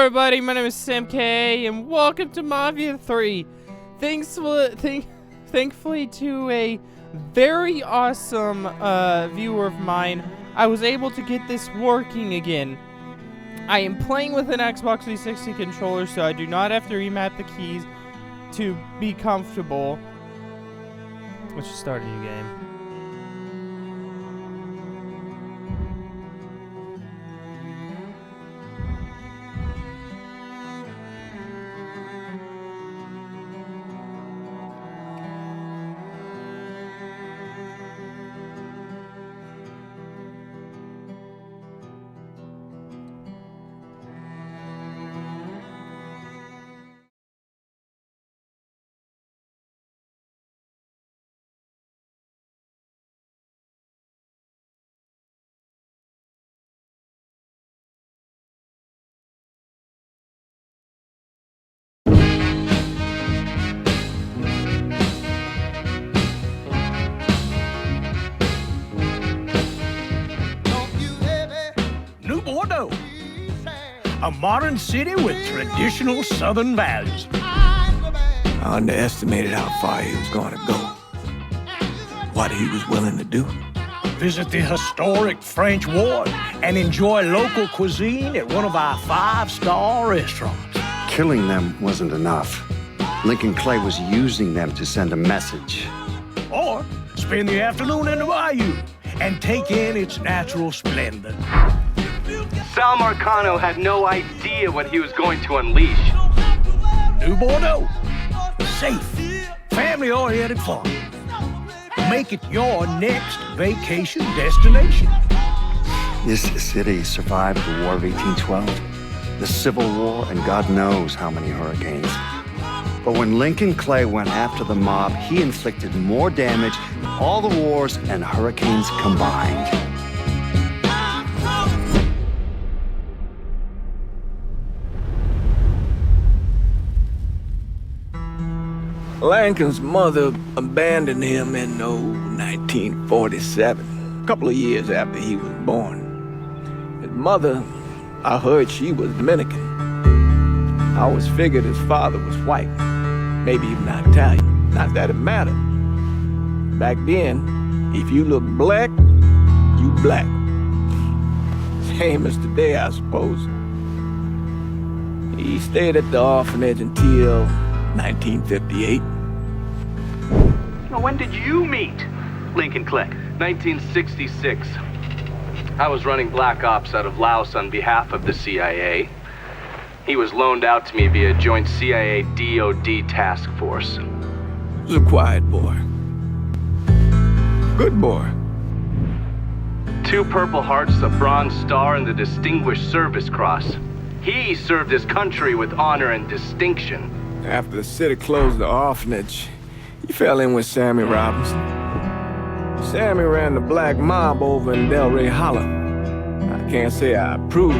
everybody, my name is Sam K, and welcome to Mafia 3. Thankfully to a very awesome viewer of mine, I was able to get this working again. I am playing with an Xbox 360 controller, so I do not have to remap the keys to be comfortable. Let's just start a new game. Bordeaux, a modern city with traditional Southern values. I underestimated how far he was going to go, what he was willing to do. Visit the historic French Ward and enjoy local cuisine at one of our 5-star restaurants. Killing them wasn't enough. Lincoln Clay was using them to send a message. Or spend the afternoon in the bayou and take in its natural splendor. Sal Marcano had no idea what he was going to unleash. New Bordeaux. Safe, family-oriented fun. Make it your next vacation destination. This city survived the War of 1812, the Civil War, and God knows how many hurricanes. But when Lincoln Clay went after the mob, he inflicted more damage than all the wars and hurricanes combined. Lincoln's mother abandoned him in 1947, a couple of years after he was born. His mother, I heard she was Dominican. I always figured his father was white, maybe even Italian. Not that it mattered. Back then, if you look black, you black. Same as today, I suppose. He stayed at the orphanage until 1958. When did you meet Lincoln Clay? 1966. I was running black ops out of Laos on behalf of the CIA. He was loaned out to me via joint CIA-DOD task force. He was a quiet boy. Good boy. 2 Purple Hearts, a Bronze Star, and the Distinguished Service Cross. He served his country with honor and distinction. After the city closed the orphanage, he fell in with Sammy Robinson. Sammy ran the black mob over in Delray Hollow. I can't say I approved,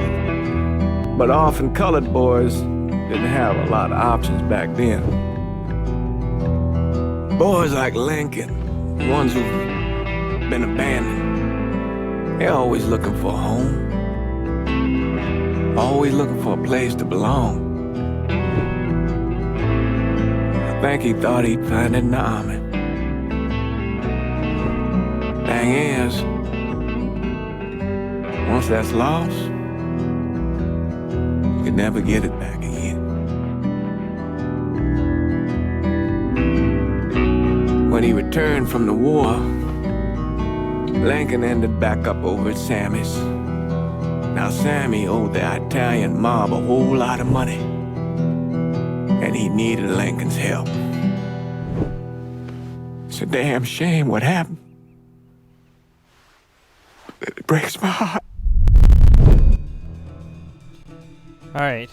but orphan colored boys didn't have a lot of options back then. Boys like Lincoln, the ones who've been abandoned, they're always looking for a home. Always looking for a place to belong. I think he thought he'd find it in the army. Thing is, once that's lost, you can never get it back again. When he returned from the war, Lincoln ended back up over at Sammy's. Now Sammy owed the Italian mob a whole lot of money, and he needed Lincoln's help. It's a damn shame what happened. It breaks my heart. Alright,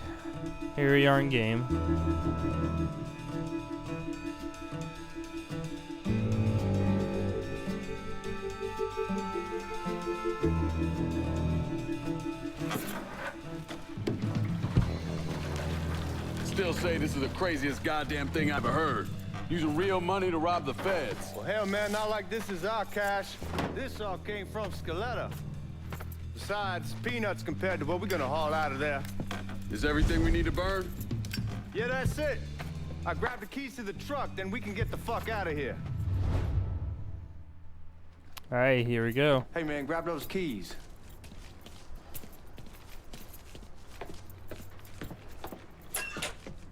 here we are in game. Still say this is the craziest goddamn thing I've ever heard. Using real money to rob the feds. Well, hell, man, not like this is our cash. This all came from Scaletta. Besides, peanuts compared to what we're gonna haul out of there. Is everything we need to burn? Yeah, that's it. I grabbed the keys to the truck, then we can get the fuck out of here. All right, here we go. Hey, man, grab those keys.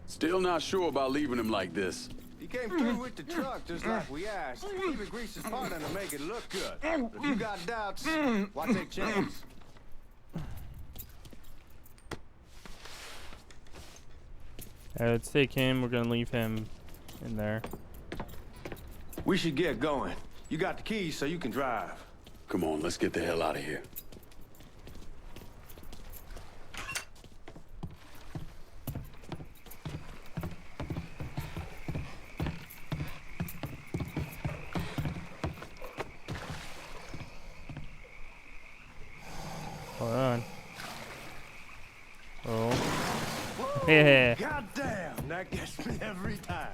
Still not sure about leaving him like this. He came through with the truck just like we asked. Even greased his partner to make it look good. But if you got doubts, why take chance? Alright, let's take him. We're gonna leave him in there. We should get going. You got the keys so you can drive. Come on, let's get the hell out of here. Hold on. Oh. Yeah. God damn, that gets me every time.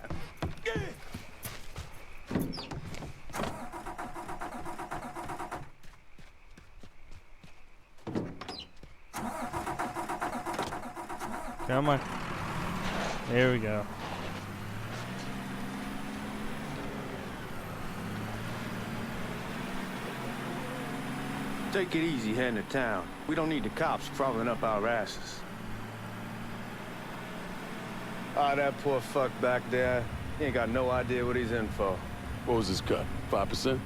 Come on. There we go. Take it easy heading to town. We don't need the cops crawling up our asses. Ah, that poor fuck back there. He ain't got no idea what he's in for. What was his cut? 5%?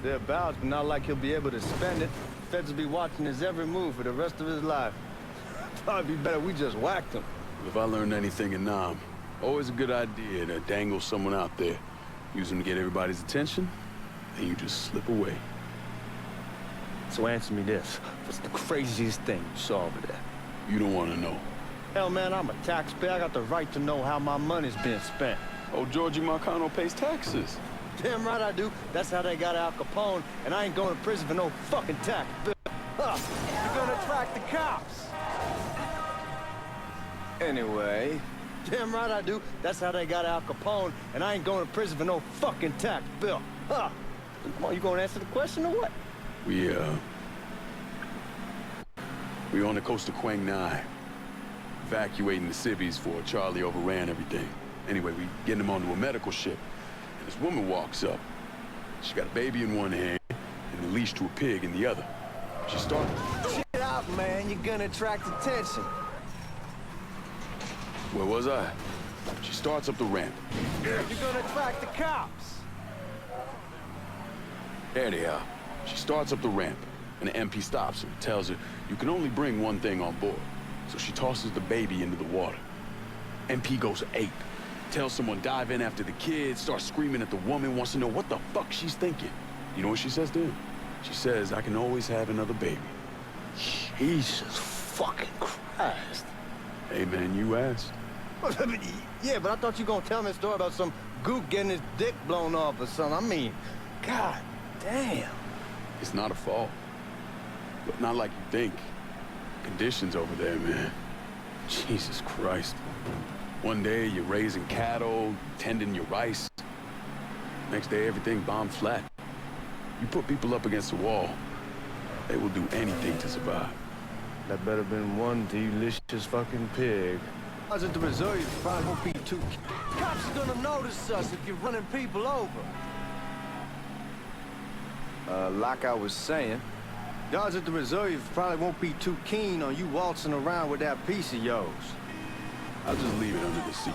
Thereabouts, but not like he'll be able to spend it. Feds will be watching his every move for the rest of his life. Probably be better we just whacked him. If I learned anything in Nam, always a good idea to dangle someone out there. Use them to get everybody's attention, then you just slip away. So answer me this. What's the craziest thing you saw over there? You don't want to know. Hell, man, I'm a taxpayer. I got the right to know how my money's being spent. Oh, Giorgi Marcano pays taxes. Damn right I do. That's how they got Al Capone, and I ain't going to prison for no fucking tax bill. Huh. You're gonna attract the cops. Anyway, damn right I do. That's how they got Al Capone, and I ain't going to prison for no fucking tax bill. Huh. Come on, you gonna answer the question or what? We on the coast of Quang Nai, evacuating the civvies for Charlie overran everything. Anyway, we getting him onto a medical ship, and this woman walks up. She got a baby in one hand and a leash to a pig in the other. She starts... Shit out, man. You're gonna attract attention. Where was I? She starts up the ramp. You're gonna attract the cops. There they are. She starts up the ramp, and the MP stops her, tells her you can only bring one thing on board. So she tosses the baby into the water. MP goes ape. Tells someone dive in after the kid, starts screaming at the woman, wants to know what the fuck she's thinking. You know what she says to him? She says, I can always have another baby. Jesus fucking Christ. Hey man, you asked. Yeah, but I thought you were gonna tell me a story about some gook getting his dick blown off or something. I mean, god damn. It's not a fault. But not like you think. Conditions over there, man. Jesus Christ. One day you're raising cattle, tending your rice. Next day everything bombed flat. You put people up against the wall, they will do anything to survive. That better been one delicious fucking pig. I was at the resort, you probably won't be too... Cops are gonna notice us if you're running people over. Like I was saying, guards at the reserve probably won't be too keen on you waltzing around with that piece of yours. I'll just leave it under the seat.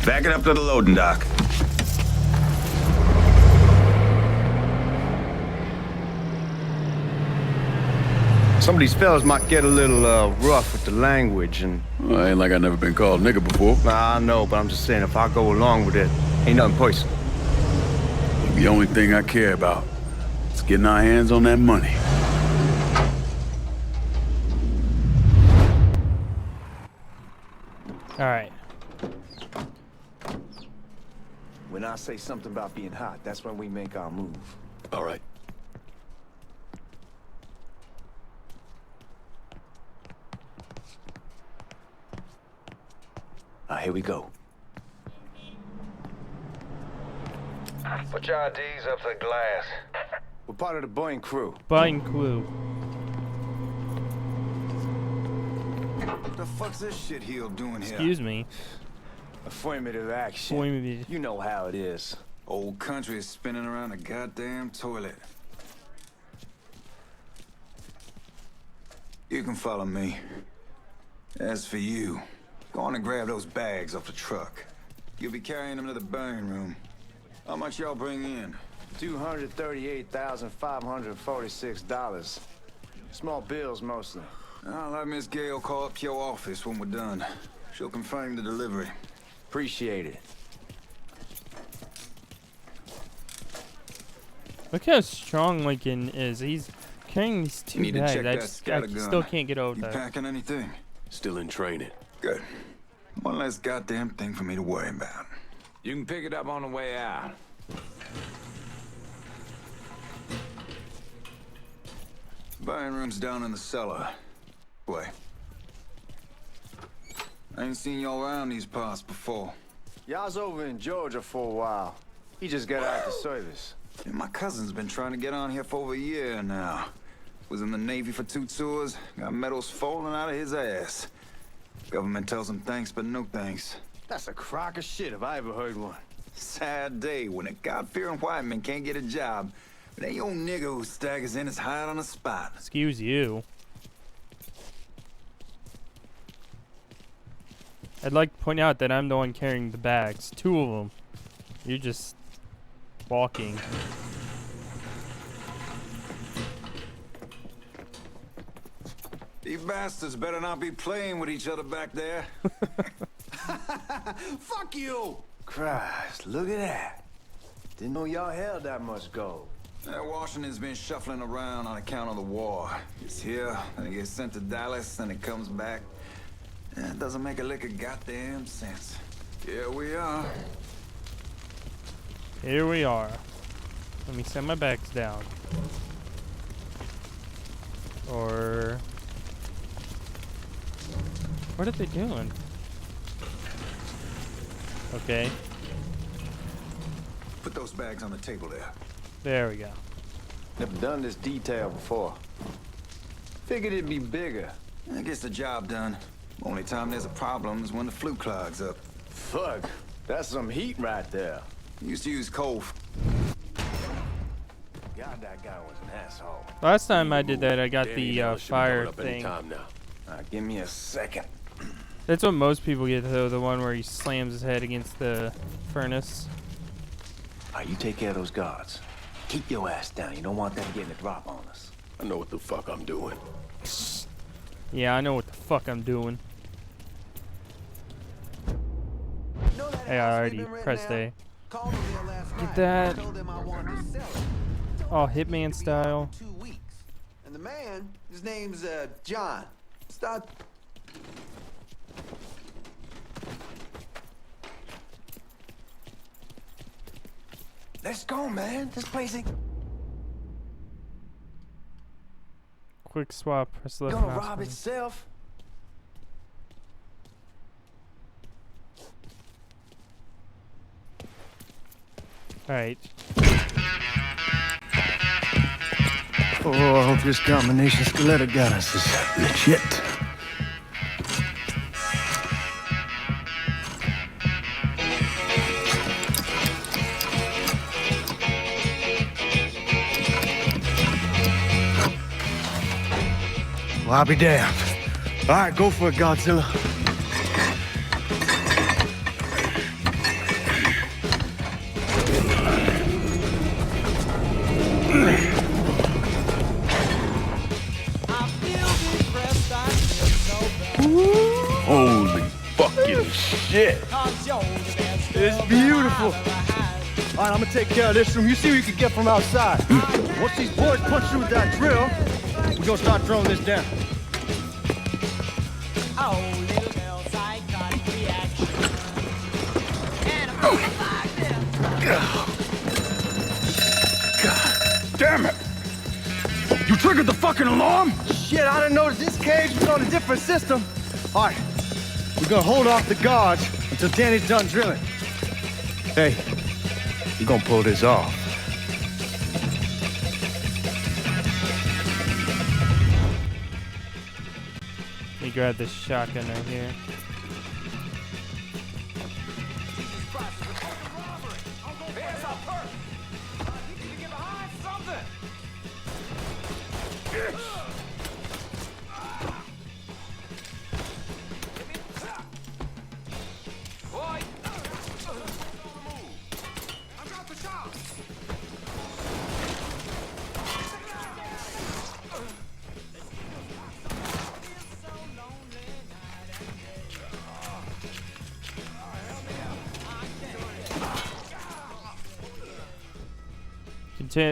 Back it up to the loading dock. Some of these fellas might get a little rough with the language and... Well, ain't like I never been called nigga before. Nah, I know, but I'm just saying if I go along with it, ain't nothing personal. The only thing I care about is getting our hands on that money. All right. When I say something about being hot, that's when we make our move. All right. Here we go. Put your IDs up to the glass. We're part of the Boeing crew. Boeing crew. What the fuck's this shitheel doing here? Excuse me. Affirmative action. Affirmative. You know how it is. Old country is spinning around a goddamn toilet. You can follow me. As for you, go on and grab those bags off the truck. You'll be carrying them to the burn room. How much y'all bring in? $238,546. Small bills mostly. I'll let Miss Gale call up your office when we're done. She'll confirm the delivery. Appreciate it. Look how strong Lincoln is. He's carrying these two need to bags. check I that scattergun. still can't get over You that. packing anything? Still in training. Good. One less goddamn thing for me to worry about. You can pick it up on the way out. Buying room's down in the cellar. Boy. I ain't seen y'all around these parts before. Y'all's over in Georgia for a while. He just got out of service. Yeah, my cousin's been trying to get on here for over a year now. Was in the Navy for 2 tours, got medals falling out of his ass. Government tells him thanks, but no thanks. That's a crock of shit if I ever heard one. Sad day when a God-fearing white man can't get a job, but any old nigga who staggers in is hired on the spot. Excuse you. I'd like to point out that I'm the one carrying the bags. 2 of them. You're just walking. You bastards better not be playing with each other back there. Fuck you! Christ, look at that. Didn't know y'all held that much gold. Washington's been shuffling around on account of the war. It's here, then it gets sent to Dallas, then it comes back. It doesn't make a lick of goddamn sense. Here we are. Here we are. Let me set my bags down. Or... what are they doing? Okay. Put those bags on the table there. There we go. Never done this detail before. Figured it'd be bigger. That gets the job done. Only time there's a problem is when the flue clogs up. Fuck, that's some heat right there. Used to use coal. God, that guy was an asshole. Last time I did that, I got Danny the Ellis should be fire coming up any thing. time now. Give me a second. That's what most people get, though, the one where he slams his head against the furnace. Alright, you take care of those guards. Keep your ass down. You don't want them getting a drop on us. I know what the fuck I'm doing. Yeah, I know what the fuck I'm doing. Hey, I already pressed A. Get that. Oh, Hitman style. 2 weeks. And the man, his name's John. Start. Let's go, man. This place ain't Quick swap. Press left gonna mouse rob button. itself. Alright. Oh, I hope this combination Scaletta got us is legit. Well, I'll be damned. All right, go for it, Godzilla. Holy fucking shit. It's beautiful. All right, I'm gonna take care of this room. You see what you can get from outside. Once these boys punch through with that drill, we're gonna start throwing this down. Oh, little girl, psychotic reaction. And a like this. God damn it! You triggered the fucking alarm? Shit, I didn't notice this cage was on a different system. All right, we're gonna hold off the guards until Danny's done drilling. Hey, We're gonna pull this off. Let me grab this shotgun right here.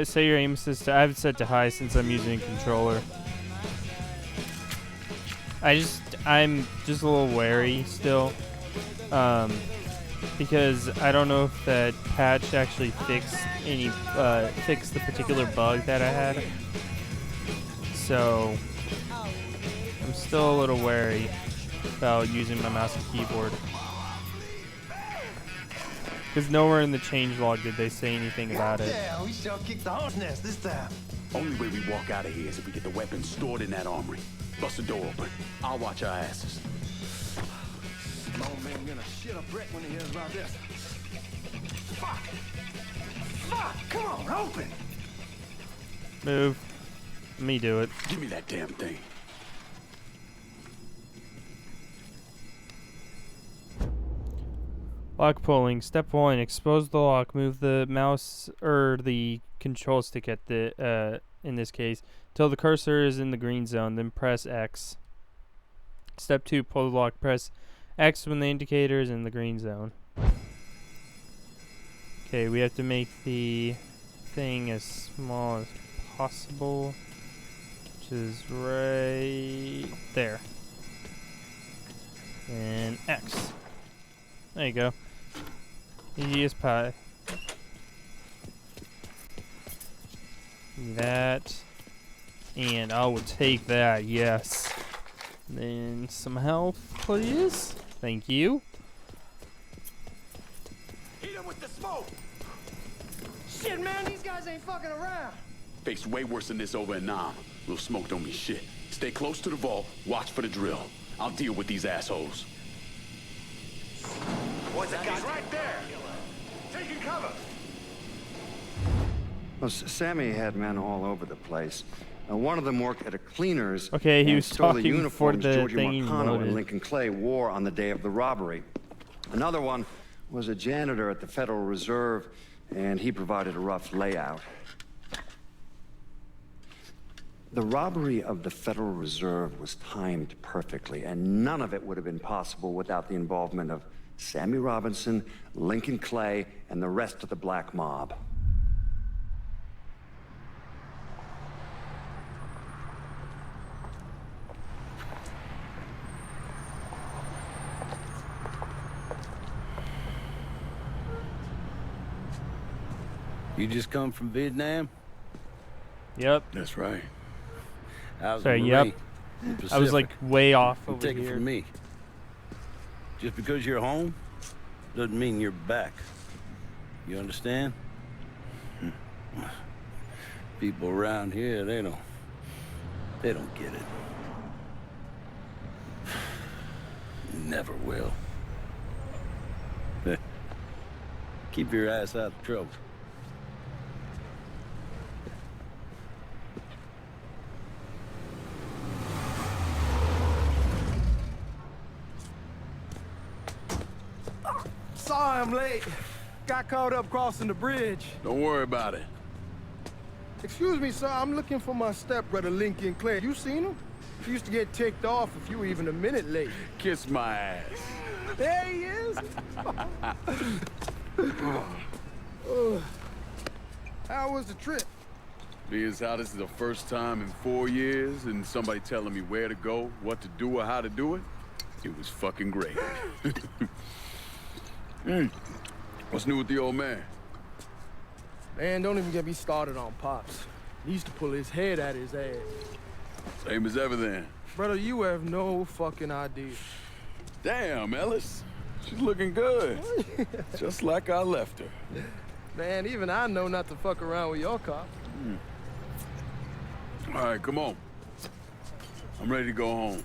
Say your aim assist. I have it set to high since I'm using a controller. I'm just a little wary still, because I don't know if that patch actually fixed the particular bug that I had. So I'm still a little wary about using my mouse and keyboard. Because nowhere in the changelog did they say anything about it. Yeah, we sure kicked the horse nest this time. Only way we walk out of here is if we get the weapons stored in that armory. Bust the door open. I'll watch our asses. Old man gonna shit a brick when he hears about this. Fuck! Fuck! Come on, open! Move. Let me do it. Give me that damn thing. Lock pulling. Step 1. Expose the lock. Move the mouse or the control stick at the in this case till the cursor is in the green zone. Then press X. Step 2. Pull the lock. Press X when the indicator is in the green zone. Okay, we have to make the thing as small as possible, which is right there. And X. There you go. Easy as pie. That. And I will take that, yes. Then some health, please. Thank you. Hit him with the smoke! Shit, man, these guys ain't fucking around. Faced way worse than this over in Nam. Little smoke don't mean shit. Stay close to the vault. Watch for the drill. I'll deal with these assholes. Boys, that guy's right there. Taking cover. Well, Sammy had men all over the place. One of them worked at a cleaner's. Okay, he was stole the talking uniforms before the Giorgi thing even Marcano loaded. and Lincoln Clay wore on the day of the robbery. Another one was a janitor at the Federal Reserve, and he provided a rough layout. The robbery of the Federal Reserve was timed perfectly, and none of it would have been possible without the involvement of Sammy Robinson, Lincoln Clay, and the rest of the black mob. You just come from Vietnam? Yep. That's right. I was Sorry, a yep. Marine in the I was like Pacific. way off You over take it here. from me. Just because you're home doesn't mean you're back. You understand? People around here, they don't get it. Never will. Keep your ass out of trouble. Sorry I'm late. Got caught up crossing the bridge. Don't worry about it. Excuse me, sir. I'm looking for my stepbrother, Lincoln Clay. You seen him? He used to get ticked off if you were even a minute late. Kiss my ass. There he is. How was the trip? Being how this is the first time in 4 years and somebody telling me where to go, what to do, or how to do it, it was fucking great. What's new with the old man? Man, don't even get me started on Pops. He used to pull his head out his ass. Same as ever then. Brother, you have no fucking idea. Damn, Ellis. She's looking good. Just like I left her. Man, even I know not to fuck around with your cops. All right, come on. I'm ready to go home.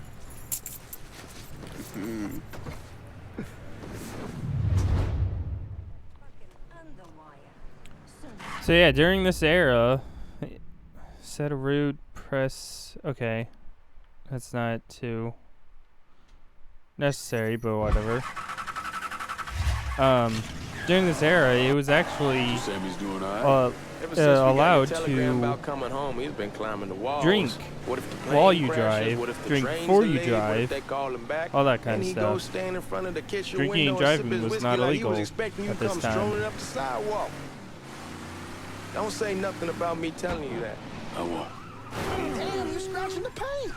So yeah, during this era, set a route, press. Okay, that's not too necessary, but whatever. During this era, it was actually Sammy's doing all right. allowed to about coming home, he's been climbing the walls. drink What if the plane while you crashes? drive, What if the drink train's before you delayed? What if drive, they call him back? all that kind and of he stuff. goes stand in front of the kitchen Drinking and window and sip driving his was whiskey not like illegal he was expecting you at to this come time. strolling up the sidewalk. Don't say nothing about me telling you that. I won't. Damn, you're scratching the paint.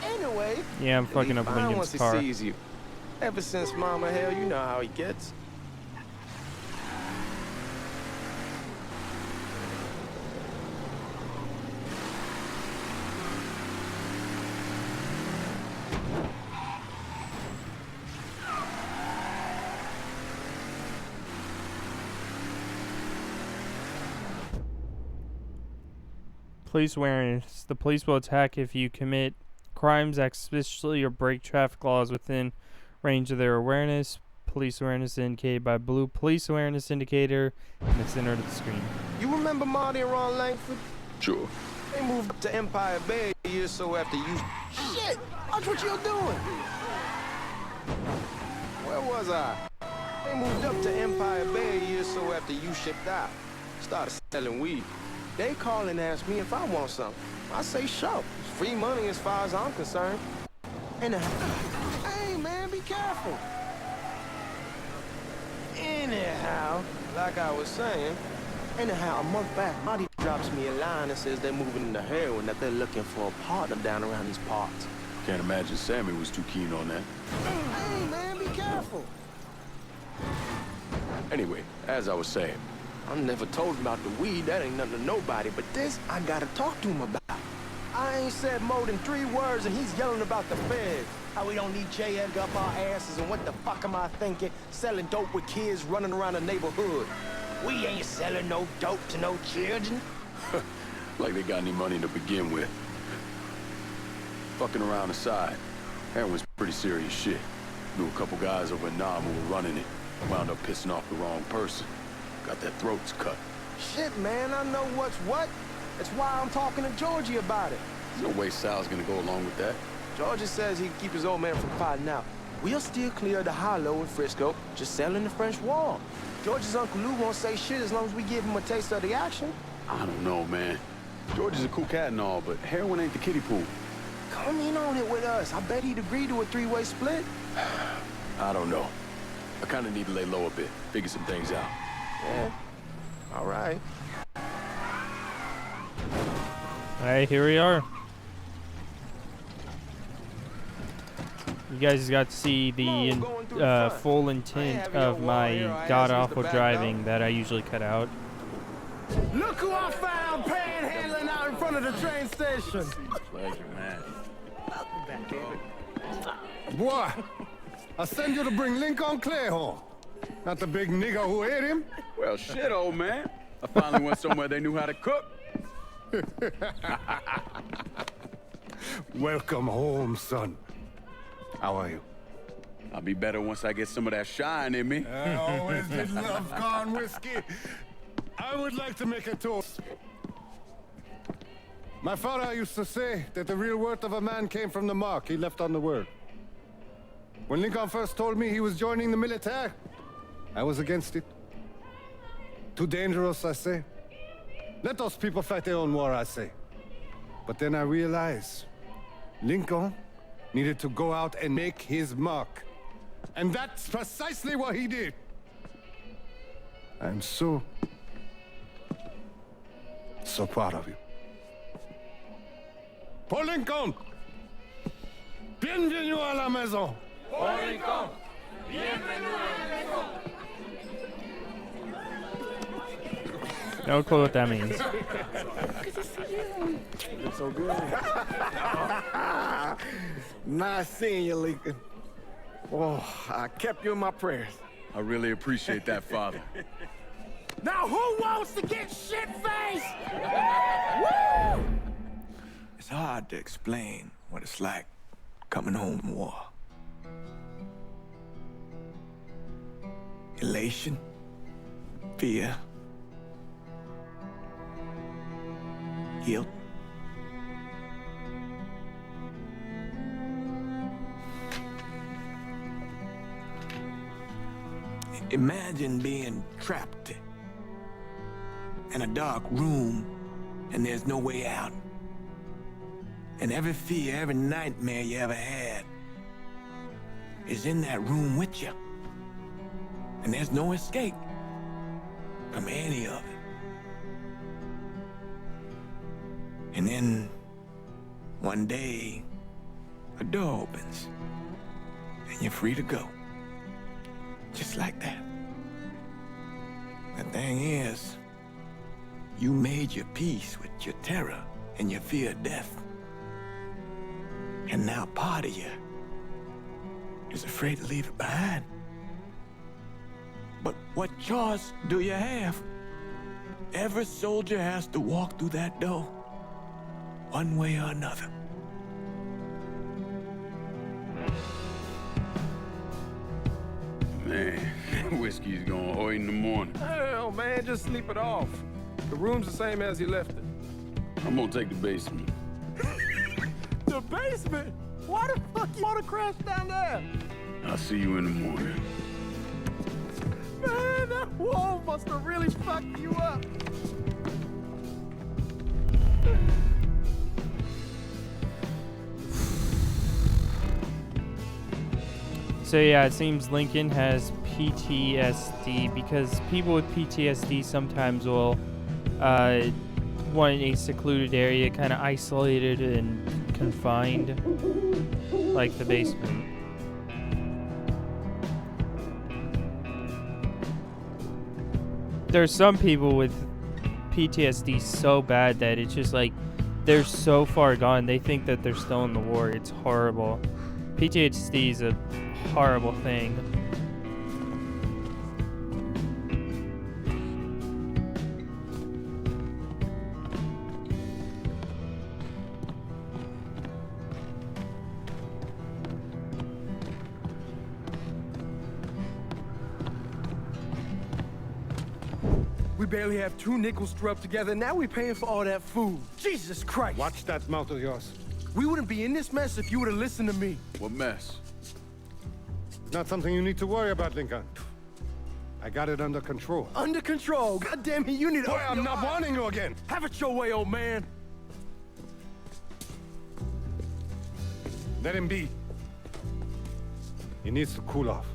Anyway, Yeah, I'm fucking up fine Lincoln's once car. he sees you. Ever since Mama, hell, you know how he gets. Police awareness. The police will attack if you commit crimes explicitly or break traffic laws within range of their awareness. Police awareness indicated by blue police awareness indicator in the center of the screen. You remember Marty and Ron Langford? Sure. They moved up to Empire Bay a year or so after you. Shit! Watch what you're doing! Where was I? They moved up to Empire Bay a year or so after you shipped out. Started selling weed. They call and ask me if I want something. I say sure. It's free money as far as I'm concerned. And hey man, be careful. Anyhow, like I was saying, a month back, Marty drops me a line that says they're moving into heroin, that they're looking for a partner down around these parts. Can't imagine Sammy was too keen on that. Hey man, be careful. Anyway, as I was saying, I never told him about the weed, that ain't nothing to nobody, but this I gotta talk to him about. I ain't said more than 3 words and he's yelling about the feds. How we don't need J. Edgar up our asses, and what the fuck am I thinking? Selling dope with kids running around the neighborhood. We ain't selling no dope to no children. like they got any money to begin with. Fucking around aside, heroin's pretty serious shit. Knew a couple guys over in Nam who were running it. Wound up pissing off the wrong person. Got their throats cut. Shit, man, I know what's what. That's why I'm talking to Giorgi about it. There's no way Sal's gonna go along with that. Giorgi says he can keep his old man from fighting out. We'll still clear the hollow in Frisco, just selling the French Wall. George's Uncle Lou won't say shit as long as we give him a taste of the action. I don't know, man. George is a cool cat and all, but heroin ain't the kiddie pool. Come in on it with us. I bet he'd agree to a 3-way split. I don't know. I kinda need to lay low a bit, figure some things out. Yeah, all right. Alright, here we are. You guys got to see the full intent of my god-awful driving that I usually cut out. Look who I found panhandling out in front of the train station. Pleasure, man. Boy, I send you to bring Lincoln Clay home. Not the big nigga who ate him. Well, shit, old man. I finally went somewhere they knew how to cook. Welcome home, son. How are you? I'll be better once I get some of that shine in me. I always did love corn whiskey. I would like to make a toast. My father used to say that the real worth of a man came from the mark he left on the world. When Lincoln first told me he was joining the military, I was against it. Too dangerous, I say. Let those people fight their own war, I say. But then I realized Lincoln needed to go out and make his mark. And that's precisely what he did. I'm so proud of you. Paul Lincoln! Bienvenue à la maison! Paul Lincoln! Bienvenue à la maison! No clue what that means. Good to see you. It's so good. Nice seeing you, Lincoln. Oh, I kept you in my prayers. I really appreciate that, Father. Now who wants to get shit-faced? Woo! It's hard to explain what it's like coming home from war. Elation, fear, guilt. Imagine being trapped in a dark room and there's no way out. And every fear, every nightmare you ever had is in that room with you. And there's no escape from any of it. And then one day, a door opens and you're free to go. Just like that. The thing is, you made your peace with your terror and your fear of death. And now part of you is afraid to leave it behind. But what choice do you have? Every soldier has to walk through that door, one way or another. Man, whiskey's going hoy in the morning. Hell, man, just sleep it off. The room's the same as you left it. I'm gonna take the basement. The basement? Why the fuck you wanna crash down there? I'll see you in the morning. Man, that wall must have really fucked you up. So yeah, it seems Lincoln has PTSD because people with PTSD sometimes will want a secluded area, kind of isolated and confined, like the basement. There's some people with PTSD so bad that it's just like they're so far gone, they think that they're still in the war. It's horrible. PTSD is a horrible thing. We barely have 2 nickels to rub together, now we're paying for all that food. Jesus Christ! Watch that mouth of yours. We wouldn't be in this mess if you would have listened to me. What mess? It's not something you need to worry about, Lincoln. I got it under control. Under control? God damn it, you need to... Boy, I'm not warning you again. Have it your way, old man. Let him be. He needs to cool off.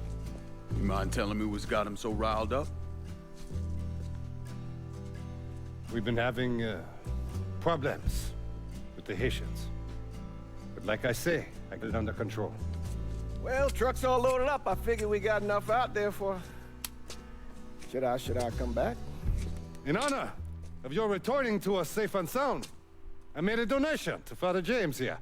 You mind telling me what's got him so riled up? We've been having problems with the Haitians. But like I say, I got it under control. Well, truck's all loaded up. I figure we got enough out there for... Should I come back? In honor of your returning to us safe and sound, I made a donation to Father James here.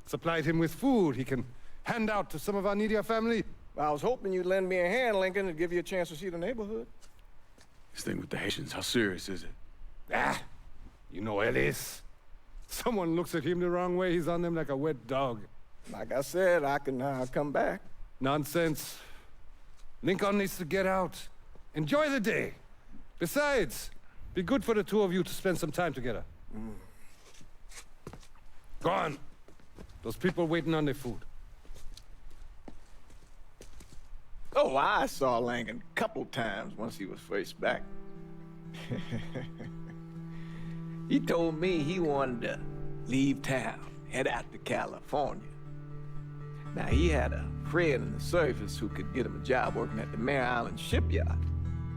Supplied him with food he can hand out to some of our needier family. I was hoping you'd lend me a hand, Lincoln, and give you a chance to see the neighborhood. This thing with the Haitians, how serious is it? Ah, you know Ellis. Someone looks at him the wrong way, he's on them like a wet dog. Like I said, I can come back. Nonsense. Lincoln needs to get out. Enjoy the day. Besides, be good for the two of you to spend some time together. Go on. Those people waiting on their food. Oh, I saw Langan a couple times once he was first back. He told me he wanted to leave town, head out to California. Now, he had a friend in the service who could get him a job working at the Mare Island shipyard.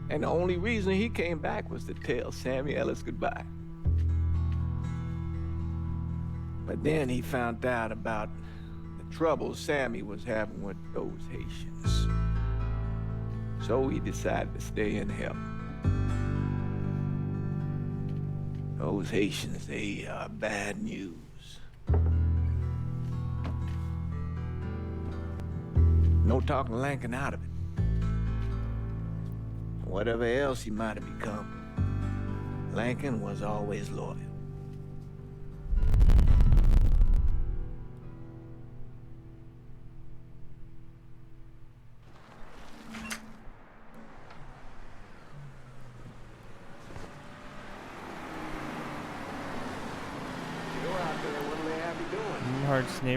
And the only reason he came back was to tell Sammy Ellis goodbye. But then he found out about the trouble Sammy was having with those Haitians. So he decided to stay and help. Those Haitians, they are bad news. No talking Lankin out of it. Whatever else he might have become, Lincoln was always loyal.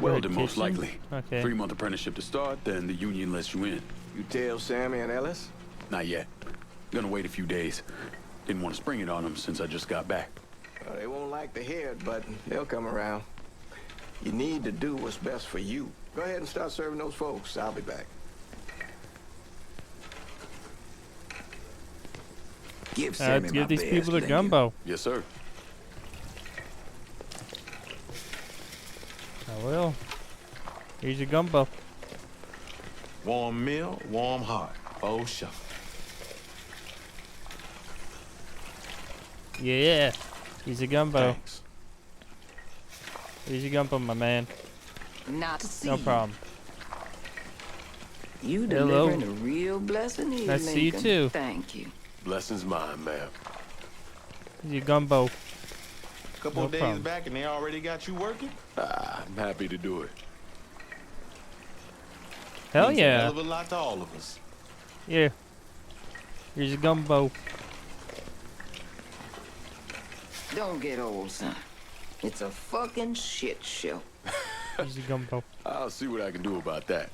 Welding, most kitchen? likely. Okay. 3-month apprenticeship to start, then the union lets you in. You tell Sammy and Ellis? Not yet. Gonna wait a few days. Didn't want to spring it on them since I just got back. Well, they won't like to hear it, but they'll come around. You need to do what's best for you. Go ahead and start serving those folks. I'll be back. Give Sammy Let's give my these best, people the Lincoln. gumbo. Yes, sir. I will. Here's your gumbo. Warm meal, warm heart. Oh, shuffle. Yeah. Here's your gumbo. Thanks. Here's your gumbo, my man. Not to see. No problem. You Hello. delivering a real blessing here, Nice to see you Lincoln. too. Thank you. Blessings mine, ma'am. Here's your gumbo. Couple No of days problem. back and they already got you working? I'm happy to do it. Hell Means a yeah. hell of a lot to all of us. Yeah. Here's your gumbo. Don't get old, son. It's a fucking shit show. Here's your gumbo. I'll see what I can do about that.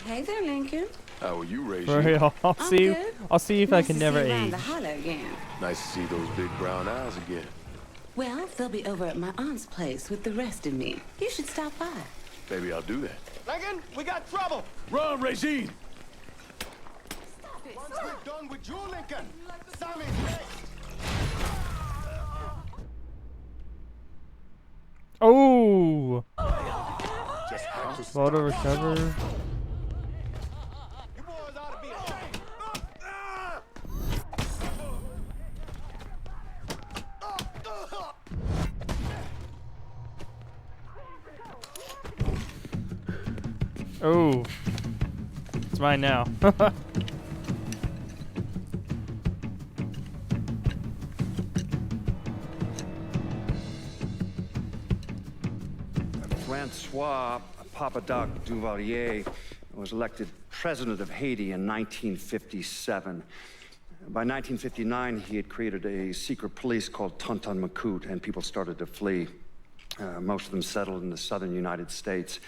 Hey there, Lincoln. How are you, Ray? For real. I'll I'm see. good. I'll see if I Nice can to never see you around age. the holler again. Nice to see those big brown eyes again. Well, they'll be over at my aunt's place with the rest of me. You should stop by. Maybe I'll do that. Lincoln, we got trouble. Run, Regine! Once we're done with you, Lincoln, Sammy's next. Oh. Just have to Photo recover. Oh. It's mine now. Francois Papadoc Duvalier was elected president of Haiti in 1957. By 1959, he had created a secret police called Tonton Macoute, and people started to flee. Most of them settled in the southern United States.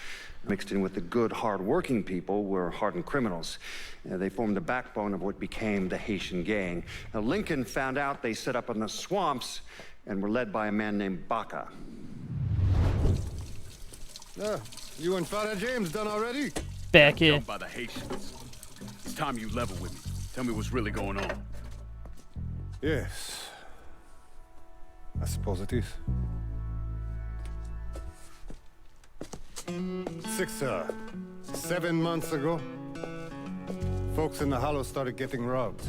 Mixed in with the good, hard-working people were hardened criminals. They formed the backbone of what became the Haitian gang. Now, Lincoln found out they set up in the swamps and were led by a man named Baca. You and Father James done already? Back in. Jumped by the Haitians. It's time you level with me. Tell me what's really going on. Yes. I suppose it is. 7 months ago, folks in the Hollow started getting robbed.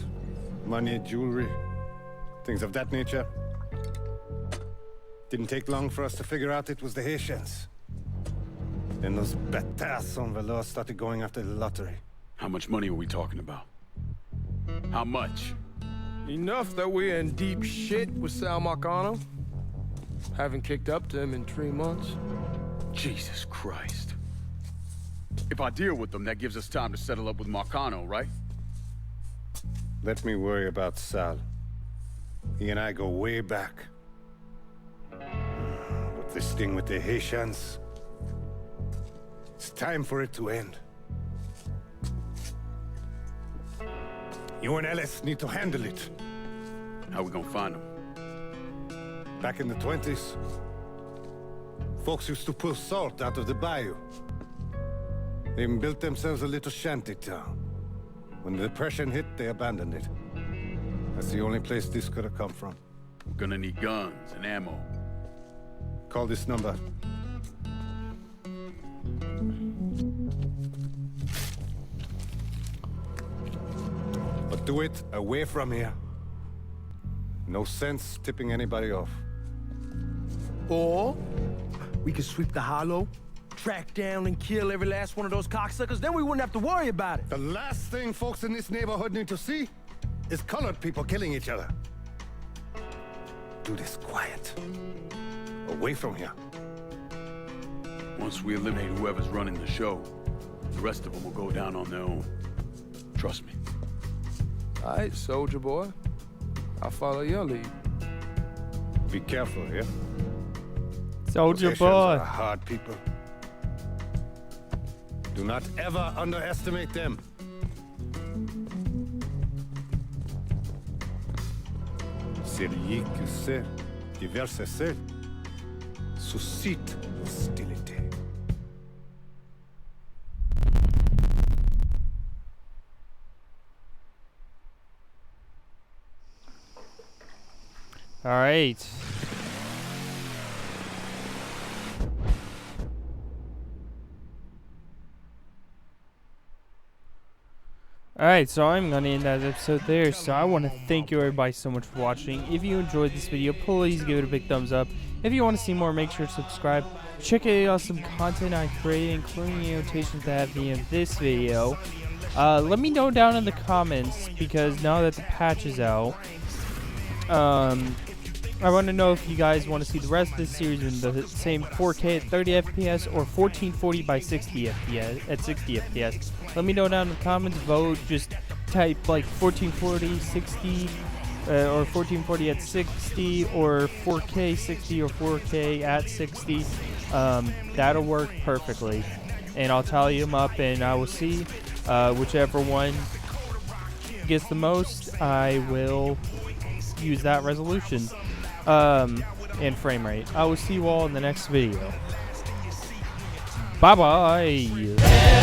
Money, jewelry, things of that nature. Didn't take long for us to figure out it was the Haitians. Then those bâtards en velours started going after the lottery. How much money are we talking about? How much? Enough that we're in deep shit with Sal Marcano. Haven't kicked up to him in 3 months. Jesus Christ. If I deal with them, that gives us time to settle up with Marcano, right? Let me worry about Sal. He and I go way back. But this thing with the Haitians, it's time for it to end. You and Ellis need to handle it. How we gonna find them? Back in the 20s, folks used to pull salt out of the bayou. They even built themselves a little shanty town. When the Depression hit, they abandoned it. That's the only place this could have come from. We're gonna need guns and ammo. Call this number. But do it away from here. No sense tipping anybody off. Or we can sweep the Hollow, track down and kill every last one of those cocksuckers, then we wouldn't have to worry about it. The last thing folks in this neighborhood need to see is colored people killing each other. Do this quiet. Away from here. Once we eliminate whoever's running the show, the rest of them will go down on their own. Trust me. All right, soldier boy. I'll follow your lead. Be careful, yeah? Soldier Haitians boy. are hard people. Do not ever underestimate them. Celui qui sait diverse c'est suscite hostilité. All right. Alright, so I'm going to end that episode there. So I want to thank you everybody so much for watching. If you enjoyed this video, please give it a big thumbs up. If you want to see more, make sure to subscribe. Check out some content I created, including the annotations that have at the end of this video. Let me know down in the comments, because now that the patch is out, I want to know if you guys want to see the rest of this series in the same 4K at 30 FPS or 1440 by 60 FPS at 60 FPS. Let me know down in the comments. Vote. Just type like 1440 60 or 1440 at 60 or 4K 60 or 4K at 60. That'll work perfectly, and I'll tally them up, and I will see whichever one gets the most. I will use that resolution and frame rate. I will see you all in the next video. Bye bye.